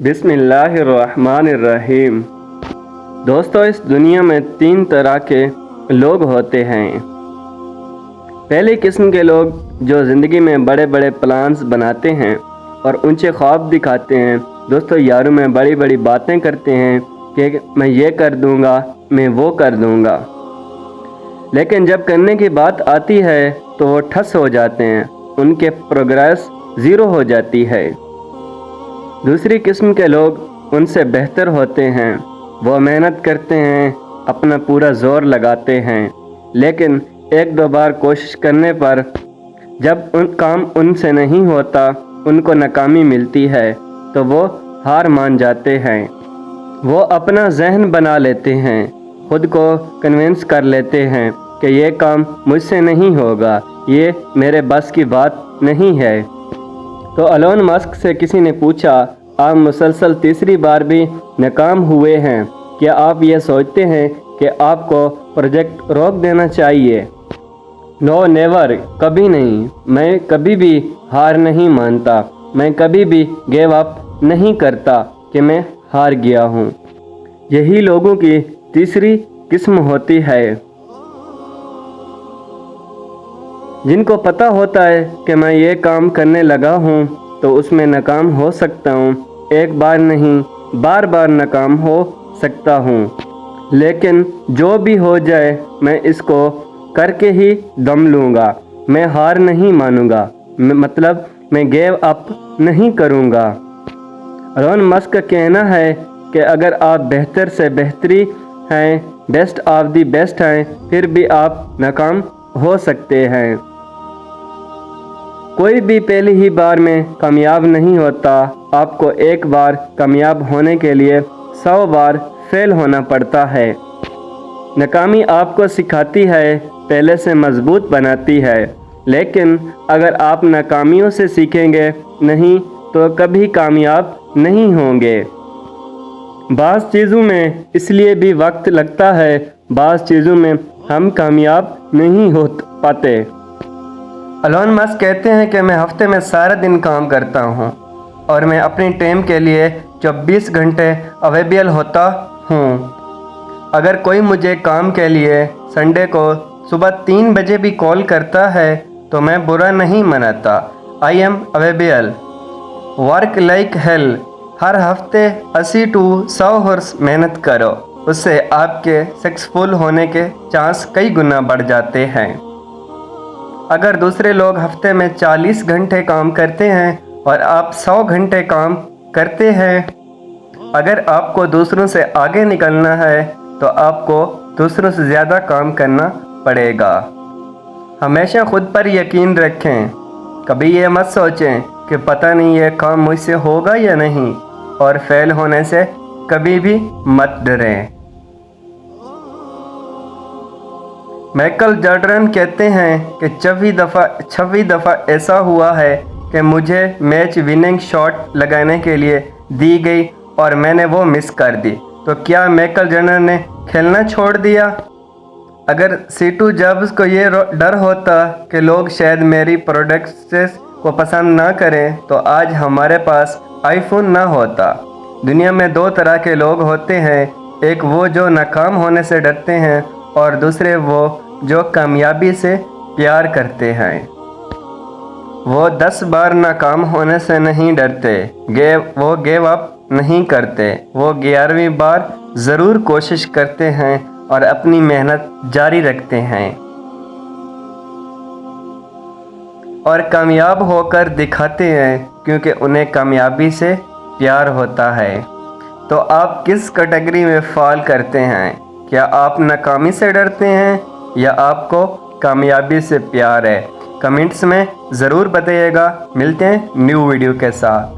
बिस्मिल्लाहिर्रहमानिर्रहीम। दोस्तों, इस दुनिया में 3 तरह के लोग होते हैं। पहली किस्म के लोग जो ज़िंदगी में बड़े बड़े प्लान्स बनाते हैं और ऊंचे ख्वाब दिखाते हैं। दोस्तों, यारों में बड़ी बड़ी बातें करते हैं कि मैं ये कर दूंगा, मैं वो कर दूंगा, लेकिन जब करने की बात आती है तो वो ठस हो जाते हैं, उनके प्रोग्रेस ज़ीरो हो जाती है। दूसरी किस्म के लोग उनसे बेहतर होते हैं। वो मेहनत करते हैं, अपना पूरा ज़ोर लगाते हैं, लेकिन 1-2 बार कोशिश करने पर जब काम उनसे नहीं होता, उनको नाकामी मिलती है, तो वो हार मान जाते हैं। वो अपना जहन बना लेते हैं, खुद को कन्विंस कर लेते हैं कि ये काम मुझसे नहीं होगा, ये मेरे बस की बात नहीं है। तो एलोन मस्क से किसी ने पूछा, आप मुसलसल तीसरी बार भी नाकाम हुए हैं, क्या आप ये सोचते हैं कि आपको प्रोजेक्ट रोक देना चाहिए? नो नेवर, कभी नहीं। मैं कभी भी हार नहीं मानता, मैं कभी भी गिव अप नहीं करता कि मैं हार गया हूँ। यही लोगों की तीसरी किस्म होती है, जिनको पता होता है कि मैं ये काम करने लगा हूँ तो उसमें नाकाम हो सकता हूँ, एक बार नहीं बार बार नाकाम हो सकता हूँ, लेकिन जो भी हो जाए मैं इसको करके ही दम लूँगा। मैं हार नहीं मानूँगा, मतलब मैं गिव अप नहीं करूँगा। एलोन मस्क का कहना है कि अगर आप बेहतर से बेहतरी हैं, बेस्ट ऑफ दी बेस्ट हैं, फिर भी आप नाकाम हो सकते हैं। कोई भी पहली ही बार में कामयाब नहीं होता। आपको एक बार कामयाब होने के लिए 100 बार फेल होना पड़ता है। नाकामी आपको सिखाती है, पहले से मजबूत बनाती है, लेकिन अगर आप नाकामियों से सीखेंगे नहीं तो कभी कामयाब नहीं होंगे। बाज़ चीज़ों में इसलिए भी वक्त लगता है, बाज़ चीज़ों में हम कामयाब नहीं हो पाते। एलोन मस्क कहते हैं कि मैं हफ्ते में सारा दिन काम करता हूँ और मैं अपनी टीम के लिए 24 घंटे अवेलेबल होता हूँ। अगर कोई मुझे काम के लिए संडे को सुबह 3 बजे भी कॉल करता है तो मैं बुरा नहीं मनाता। I am available. Work like hell. हर हफ्ते 80 to 100 आवर्स मेहनत करो, उससे आपके सक्सेसफुल होने के चांस कई गुना बढ़ जाते हैं। अगर दूसरे लोग हफ्ते में 40 घंटे काम करते हैं और आप 100 घंटे काम करते हैं, अगर आपको दूसरों से आगे निकलना है तो आपको दूसरों से ज़्यादा काम करना पड़ेगा। हमेशा खुद पर यकीन रखें, कभी ये मत सोचें कि पता नहीं ये काम मुझसे होगा या नहीं, और फेल होने से कभी भी मत डरें। माइकल जॉर्डन कहते हैं कि 26 दफ़ा ऐसा हुआ है कि मुझे मैच विनिंग शॉट लगाने के लिए दी गई और मैंने वो मिस कर दी। तो क्या माइकल जॉर्डन ने खेलना छोड़ दिया? अगर स्टीव जॉब्स को ये डर होता कि लोग शायद मेरी प्रोडक्ट्स को पसंद ना करें तो आज हमारे पास आईफोन ना होता। दुनिया में 2 तरह के लोग होते हैं, एक वो जो नाकाम होने से डरते हैं और दूसरे वो जो कामयाबी से प्यार करते हैं। वो 10 बार नाकाम होने से नहीं डरते, वो गिव अप नहीं करते, वो 11वीं बार ज़रूर कोशिश करते हैं और अपनी मेहनत जारी रखते हैं और कामयाब होकर दिखाते हैं, क्योंकि उन्हें कामयाबी से प्यार होता है। तो आप किस कैटेगरी में फॉल करते हैं? क्या आप नाकामी से डरते हैं या आपको कामयाबी से प्यार है? कमेंट्स में ज़रूर बताइएगा। मिलते हैं न्यू वीडियो के साथ।